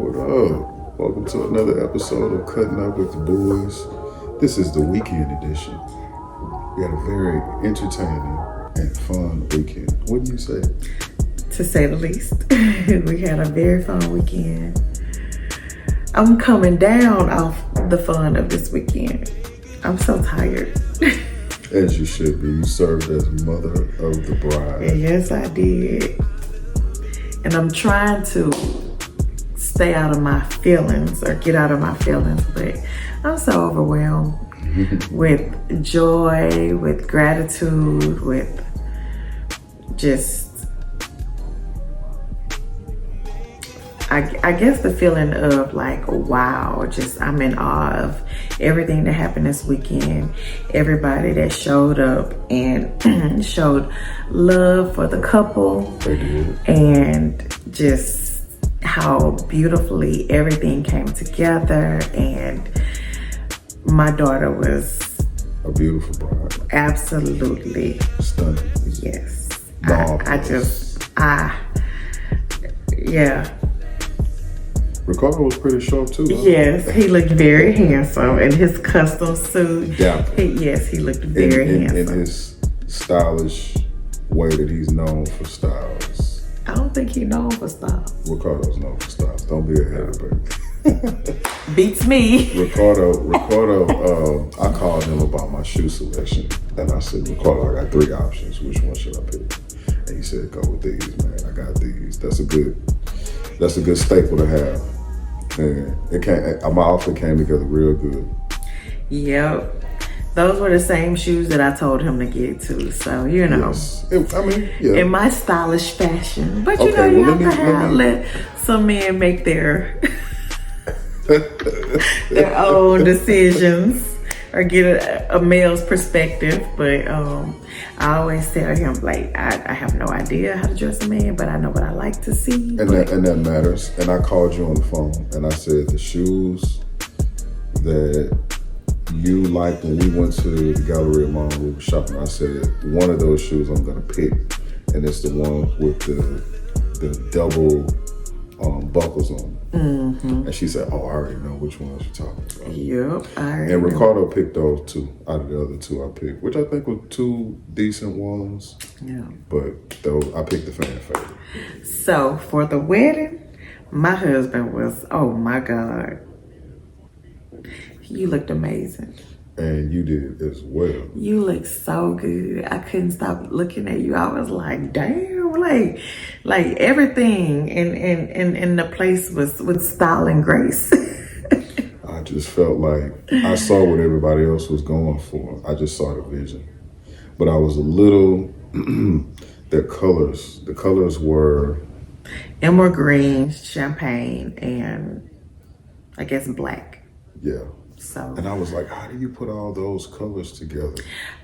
What up? Welcome to another episode of Cutting Up with the Boys. This is the weekend edition. We had a very entertaining and fun weekend. What do you say? To say the least. We had a very fun weekend. I'm coming down off the fun of this weekend. I'm so tired. As you should be. You served as mother of the bride. Yes, I did. And I'm trying to stay out of my feelings or get out of my feelings, but I'm so overwhelmed with joy, with gratitude, with just I guess the feeling of like, wow, just I'm in awe of everything that happened this weekend. Everybody that showed up and showed love for the couple. They did. And just how beautifully everything came together. And my daughter was a beautiful bride. Absolutely stunning. Yes. Yeah. Ricardo was pretty sharp too. Yes, he looked very handsome in his custom suit. Yeah. He looked very handsome. In his stylish way that he's known for styles. I don't think he's known for styles. Ricardo's known for styles. Don't be a hater, baby. Beats me. Ricardo, I called him about my shoe selection. And I said, Ricardo, I got 3 options. Which one should I pick? And he said, go with these, man. I got these. That's a good staple to have. And my outfit came together real good. Yep. Those were the same shoes that I told him to get too. So, you know. Yes. Yeah. In my stylish fashion. But you know, you have to let some men make their their own decisions or get a male's perspective. But I always tell him, like, I have no idea how to dress a man, but I know what I like to see. And that matters. And I called you on the phone and I said the shoes that you liked when we went to the Galleria Mall, we were shopping, I said one of those shoes I'm gonna pick, and it's the one with the double buckles on. Mm-hmm. And she said, oh, I already know which ones you're talking about. Yep, I already And Ricardo picked those 2 out of the other 2 I picked, which I think were 2 decent ones. Yeah. But those, I picked the fan favorite. So for the wedding, my husband was, oh my God. You looked amazing. And you did as well. You looked so good. I couldn't stop looking at you. I was like, damn, like everything in the place was with style and grace. I just felt like I saw what everybody else was going for. I just saw the vision. But I was a little, the colors were emerald green, champagne, and I guess black. Yeah. So. And I was like, how do you put all those colors together?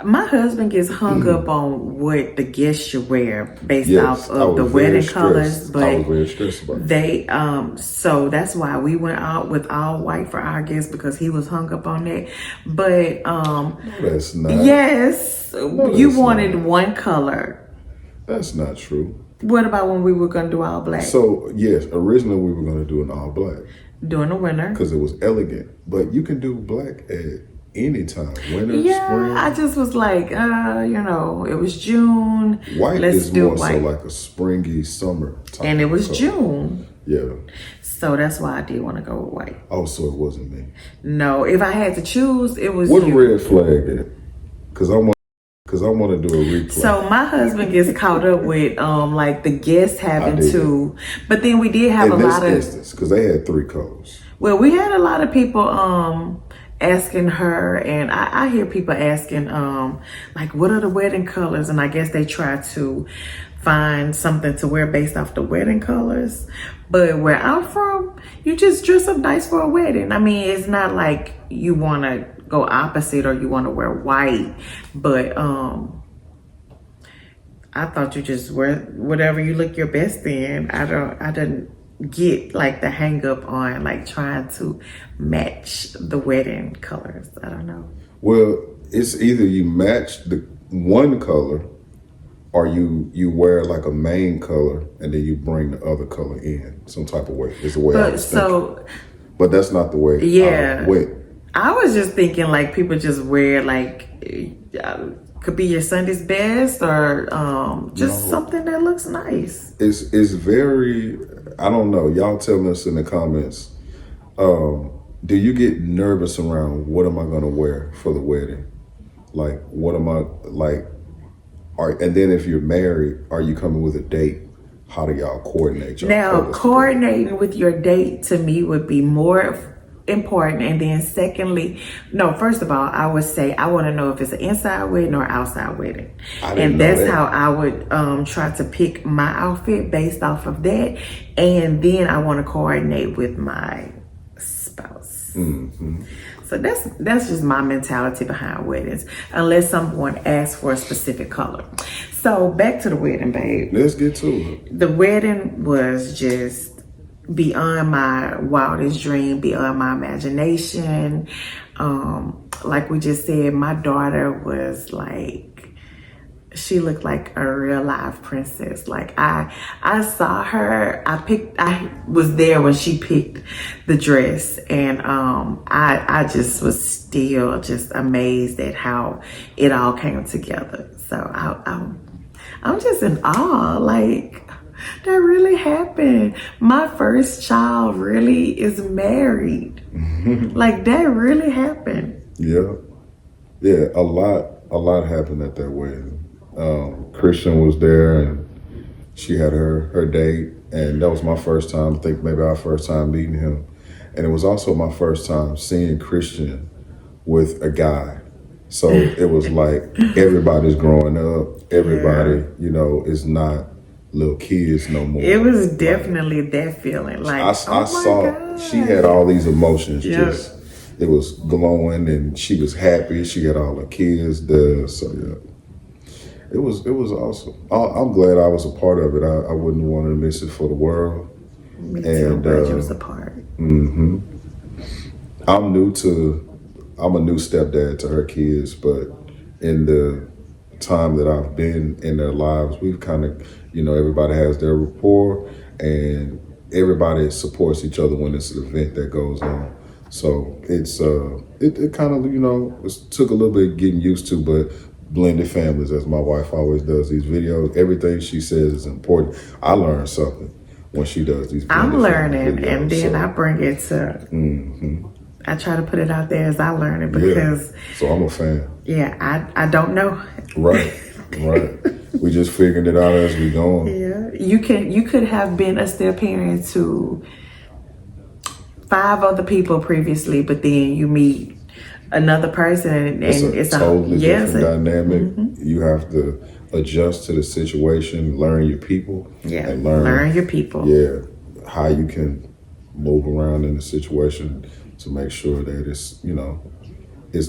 My husband gets hung up on what the guests should wear based off of the wedding colors, but I was very stressed about they so that's why we went out with all white for our guests, because he was hung up on that. But no, that's not. Yes, no, you wanted one color. That's not true. What about when we were gonna do all black? So yes, originally we were gonna do an all black during the winter because it was elegant, but you can do black at any time, winter, spring. I just was like, you know, it was June. White is more so like a springy summer time. And it was June. Yeah. So that's why I did want to go with white. Oh, so it wasn't me. No, if I had to choose, it was what you. Red flag it? Because I want to do a replay. So my husband gets caught up with like the guests having to, but then we did have a lot of instance, because they had 3 colors. Well, we had a lot of people asking her, and I hear people asking like, what are the wedding colors? And I guess they try to find something to wear based off the wedding colors. But where I'm from, you just dress up nice for a wedding. I mean, it's not like you want to go opposite or you want to wear white, but I thought you just wear whatever you look your best in. I didn't get like the hang up on like trying to match the wedding colors. I don't know. Well, it's either you match the one color or you wear like a main color and then you bring the other color in some type of way. Is the way I was thinking. But that's not the way I went. I was just thinking like people just wear like could be your Sunday's best or just something that looks nice. It's very, I don't know. Y'all tell us in the comments. Do you get nervous around what am I gonna wear for the wedding? Like what am I like? And then if you're married, are you coming with a date? How do y'all coordinate your Now, coordinating with your date to me would be more important. And then secondly, no, first of all, I would say I want to know if it's an inside wedding or outside wedding. And that's how I would try to pick my outfit based off of that. And then I want to coordinate with my spouse. Mm-hmm. So that's just my mentality behind weddings, unless someone asks for a specific color. So back to the wedding, babe. Let's get to it. The wedding was just beyond my wildest dream, beyond my imagination. Like we just said, my daughter was like, she looked like a real live princess. Like I saw her, I was there when she picked the dress, and I just was still just amazed at how it all came together. So I'm just in awe, like that really happened. My first child really is married. Like that really happened. Yeah. A lot happened at that wedding. Christian was there and she had her date, and that was my first time, I think maybe our first time meeting him. And it was also my first time seeing Christian with a guy. So it was like everybody's growing up. Everybody, is not little kids no more. It was definitely that feeling. Like I saw she had all these emotions. It was glowing and she was happy. She had all her kids there. So yeah. It was awesome. I'm glad I was a part of it. I wouldn't want to miss it for the world. Me too. I'm glad you was a part. Mm-hmm. I'm a new stepdad to her kids, but in the time that I've been in their lives, we've kind of, everybody has their rapport and everybody supports each other when it's an event that goes on. So it's it kind of it took a little bit getting used to, but blended families, as my wife always does these videos, everything she says is important. I learned something when she does these videos. I'm learning videos, and then I bring it to I try to put it out there as I learn it, because so I'm a fan. Yeah, I don't know. Right. We just figuring it out as we going. Yeah. You could have been a step parent to 5 other people previously, but then you meet another person and it's a totally different dynamic. You have to adjust to the situation, learn your people, and learn your people. Yeah, how you can move around in the situation to make sure that it's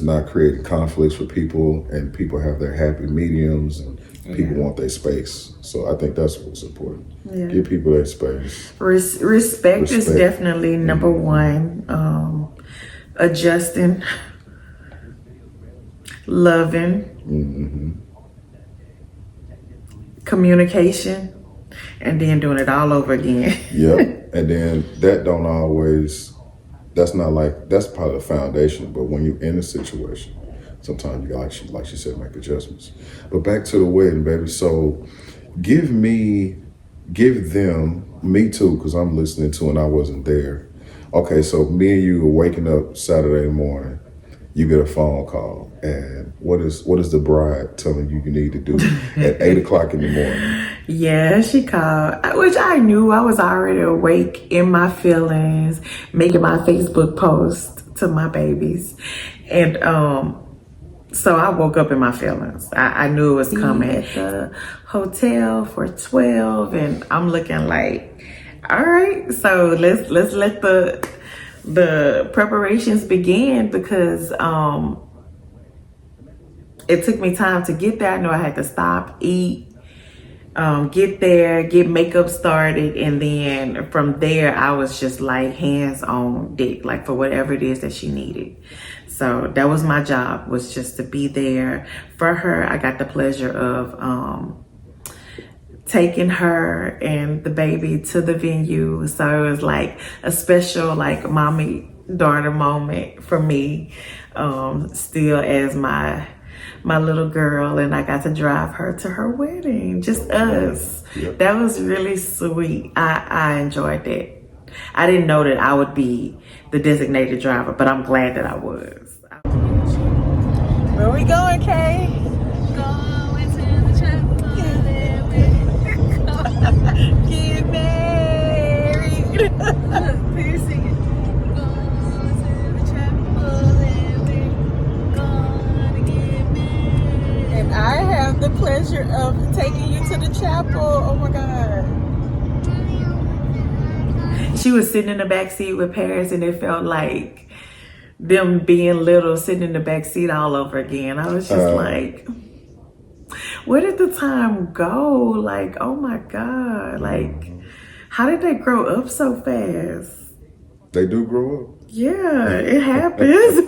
not creating conflicts for people, and people have their happy mediums, and people want their space. So I think that's what's important. Yeah. Give people their space. Respect is definitely number one. Adjusting. Loving, communication, and then doing it all over again. Yep. And then that's part of the foundation. But when you're in a situation, sometimes you got, like she said, make adjustments. But back to the wedding, baby. So give them, me too, because I'm listening to and I wasn't there. Okay, so me and you were waking up Saturday morning. You get a phone call, and what is the bride telling you need to do at 8 o'clock in the morning? Yeah, she called, which I knew. I was already awake in my feelings, making my Facebook post to my babies. And so I woke up in my feelings. I knew it was coming. At the hotel for 12, and I'm looking like, all right, so let's let the preparations began, because it took me time to get there. I know I had to stop, eat, get there, get makeup started, and then from there I was just like hands on deck, like for whatever it is that she needed. So that was my job, was just to be there for her. I got the pleasure of taking her and the baby to the venue. So it was like a special like mommy daughter moment for me, still as my little girl, and I got to drive her to her wedding, just us. Yep. That was really sweet. I enjoyed that. I didn't know that I would be the designated driver, but I'm glad that I was. Where we going, Kay? Going to the chapel. Get married. Please sing it. Going to the chapel and we're gonna get married. And I have the pleasure of taking you to the chapel. Oh my God. She was sitting in the back seat with Paris, and it felt like them being little, sitting in the back seat all over again. I was just like, where did the time go? Like, oh my God. Like, how did they grow up so fast? They do grow up. Yeah, it happens.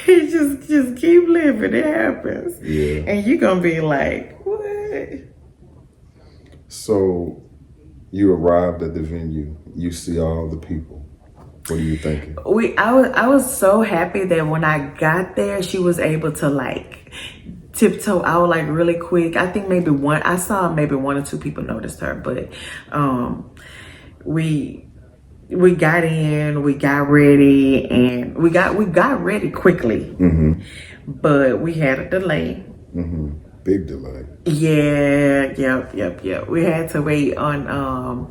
You just keep living. It happens. Yeah. And you're going to be like, what? So you arrived at the venue. You see all the people. What are you thinking? I was so happy that when I got there, she was able to like tiptoe out like really quick. I think I saw maybe one or two people noticed her, but we got in, we got ready, and we got ready quickly. Mm-hmm. But we had a delay. Mm-hmm. Big delay. Yeah, yep. We had to wait on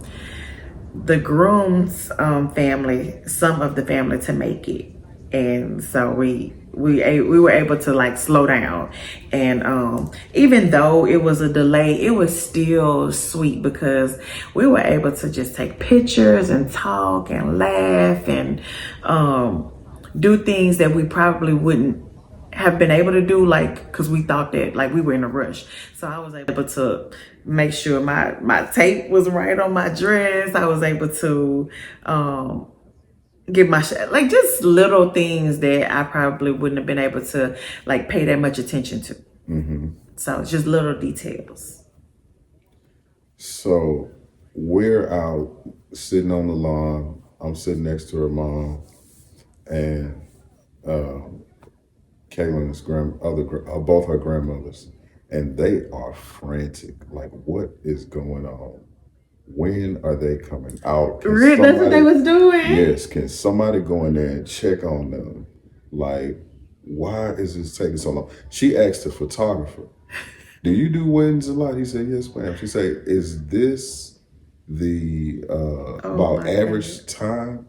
the groom's family, some of the family, to make it, and so we were able to like slow down, and even though it was a delay, it was still sweet because we were able to just take pictures and talk and laugh and do things that we probably wouldn't have been able to do, like, because we thought that like we were in a rush. So I was able to make sure my tape was right on my dress. I was able to get my like just little things that I probably wouldn't have been able to like pay that much attention to. Mm-hmm. So it's just little details. So we're out sitting on the lawn. I'm sitting next to her mom, and Kaylin's both her grandmothers, and they are frantic. Like, what is going on? When are they coming out? Really? That's what they was doing? Yes. Can somebody go in there and check on them? Like, why is this taking so long? She asked the photographer, do you do weddings a lot? He said, yes, ma'am. She said, is this the about average time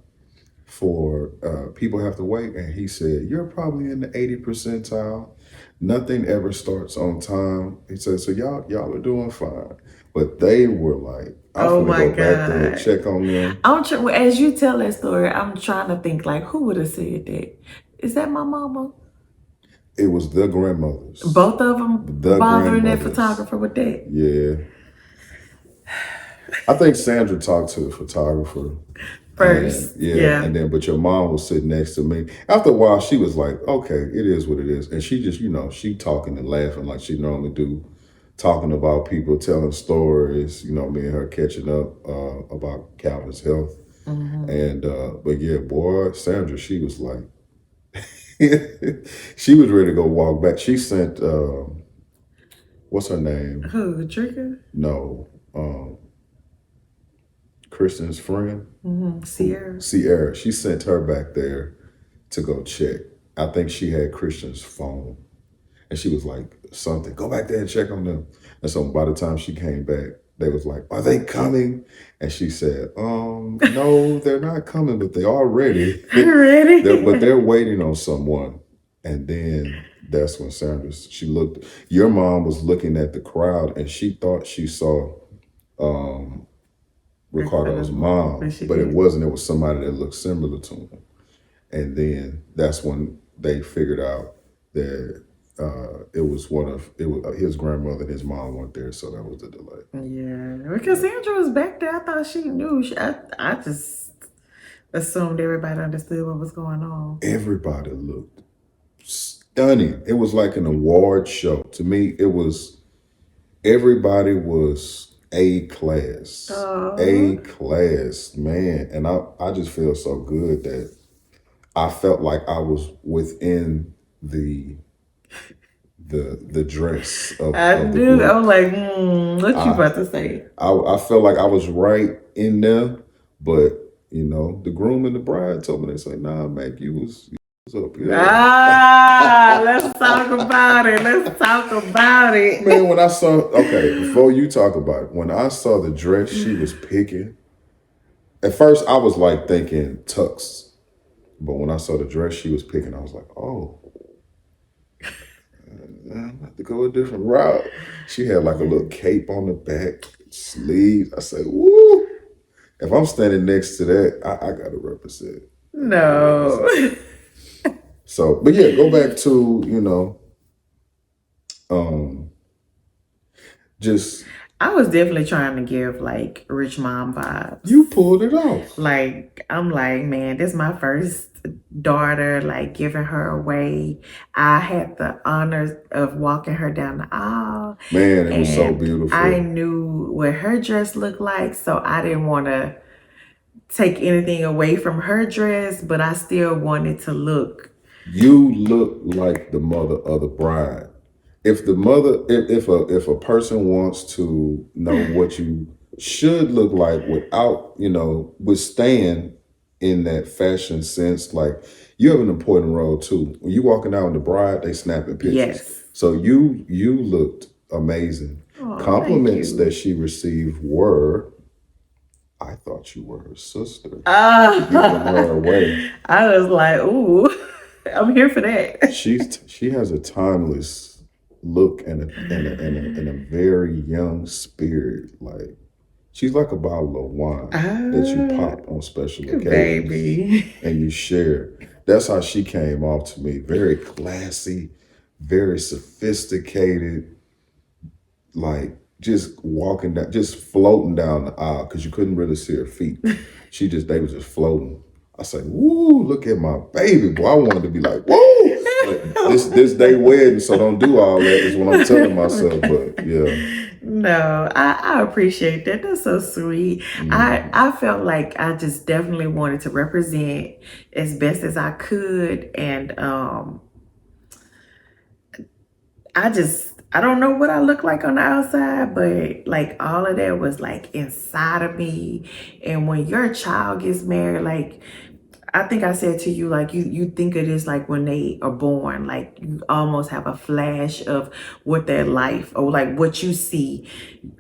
for people have to wait? And he said, you're probably in the 80th percentile. Nothing ever starts on time. He said, so y'all are doing fine. But they were like, I'm gonna go back there and check on them. As you tell that story, I'm trying to think like, who would have said that? Is that my mama? It was the grandmothers. Both of them bothering that photographer with that? Yeah. I think Sandra talked to the photographer first. Yeah. And then, but your mom was sitting next to me. After a while, she was like, okay, it is what it is. And she just, she talking and laughing like she normally do, talking about people, telling stories, me and her catching up about Calvin's health. Mm-hmm. And, but yeah, boy, Sandra, she was like, she was ready to go walk back. She sent, what's her name? Who, Trigger? No, Kristen's friend. Mm-hmm. Sierra. She sent her back there to go check. I think she had Christian's phone. And she was like, something, go back there and check on them. And so by the time she came back, they was like, are they coming? And she said, no, they're not coming, but they are ready. Ready? But they're waiting on someone. And then that's when your mom was looking at the crowd and she thought she saw Ricardo's mom, but it wasn't. It was somebody that looked similar to him. And then that's when they figured out that it was his grandmother and his mom weren't there, so that was the delay. Yeah, because Sandra was back there. I thought she knew. I just assumed everybody understood what was going on. Everybody looked stunning. It was like an award show. To me, it was everybody was A class. A Oh, class, man. And I just feel so good that I felt like I was within the dress I of the knew. group. I'm like, what you I about to say? I felt like I was right in there, but you know, the groom and the bride told me, they say, nah, Mac, you was up here. Ah, let's talk about it. Let's talk about it. Man, when I saw, okay, before you talk about it, when I saw the dress she was picking, at first I was like thinking tux, but when I saw the dress she was picking, I was like, oh, I'm have to go a different route. She had like a little cape on the back, sleeves. I said, woo. If I'm standing next to that, I gotta represent. I gotta No. represent. So, but yeah, go back to, you know, um, just I was definitely trying to give like rich mom vibes. you pulled it off. Like, I'm like, man, this is my first daughter, like giving her away. I had the honor of walking her down the aisle. Man, it was so And I beautiful. knew what her dress looked like, so I didn't want to take anything away from her dress, but I still wanted to look. You look like the mother of the bride. If the mother, if a person wants to know what you should look like without, you know, withstand in that fashion sense, like you have an important role too. When you walking out with the bride, they snapping pictures. Yes. So you looked amazing. Oh, thank Compliments you. that she received were, I thought you were her sister. Giving Ah, her away. I was like, ooh, I'm here for that. She has a timeless look and a very young spirit. Like she's like a bottle of wine that you pop on special occasions Baby. and you share. That's how she came off to me. Very classy, very sophisticated, like just walking down, just floating down the aisle because you couldn't really see her feet. They was just floating. I say, woo, look at my baby boy. I wanted to be like, whoa. But this day wedding, so don't do all that is what I'm telling myself. But yeah. No, I appreciate that. That's so sweet. I felt like I just definitely wanted to represent as best as I could. And I don't know what I look like on the outside, but like all of that was like inside of me. And when your child gets married, like I think I said to you, like you think of this like when they are born, like you almost have a flash of what their life or like what you see,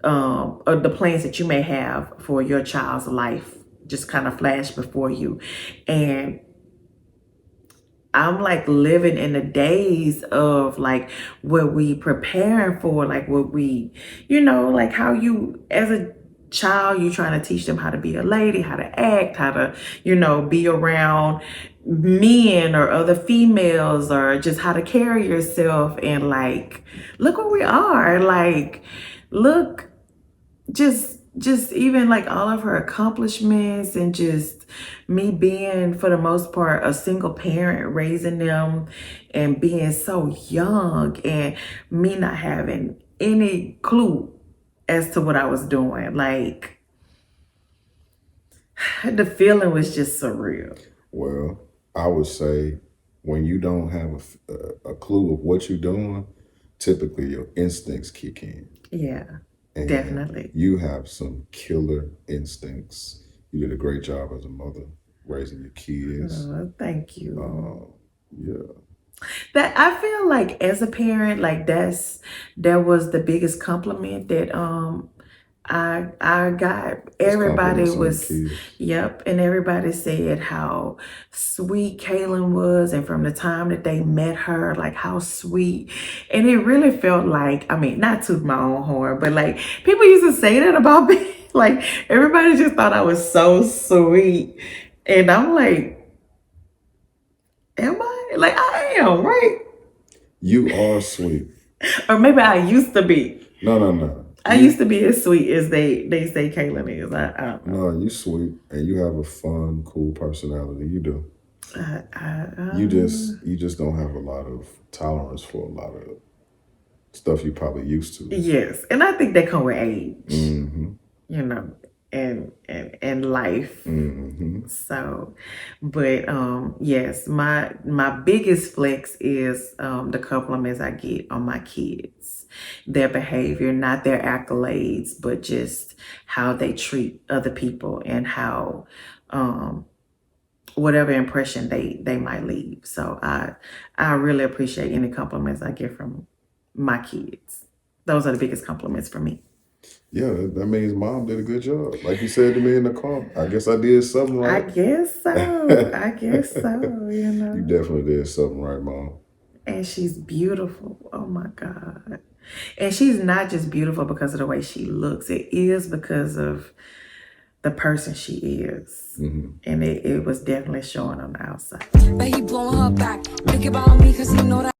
or the plans that you may have for your child's life just kind of flash before you. And I'm like living in the days of like what we preparing for, like what we, like how you as a child, you trying to teach them how to be a lady, how to act, how to, be around men or other females or just how to carry yourself. And like, look where we are. Like, look, just even like all of her accomplishments and just me being for the most part a single parent raising them and being so young and me not having any clue as to what I was doing. Like the feeling was just surreal. Well, I would say when you don't have a clue of what you're doing, typically your instincts kick in. Yeah, And definitely. you have some killer instincts. You did a great job as a mother raising your kids. Thank you. Yeah. That I feel like as a parent, like that was the biggest compliment that I got. Just Everybody compliments on your was, kids. yep, and everybody said how sweet Kaylin was, and from the time that they met her, like how sweet. And it really felt like, I mean, not to my own horn, but like people used to say that about me. Like everybody just thought I was so sweet. And I'm like, am I? Like I am, right? You are sweet. Or maybe I used to be. No. I used to be as sweet as they say Kaylin is. I don't know. No, you sweet and you have a fun, cool personality. You do. You just don't have a lot of tolerance for a lot of stuff you probably used to. Yes, and I think that come with age, Mm-hmm. you know, and life. Mm-hmm. So, but yes, my biggest flex is the compliments I get on my kids, their behavior, not their accolades, but just how they treat other people and how whatever impression they might leave. So I really appreciate any compliments I get from my kids. Those are the biggest compliments for me. Yeah, that means mom did a good job. Like you said to me in the car, I guess I did something I right. guess so. I guess so, you know. You definitely did something right, mom. And she's beautiful. Oh my God. And she's not just beautiful because of the way she looks. It is because of the person she is. Mm-hmm. And it was definitely showing on the outside. But he blowing her back. Think about me cause he know that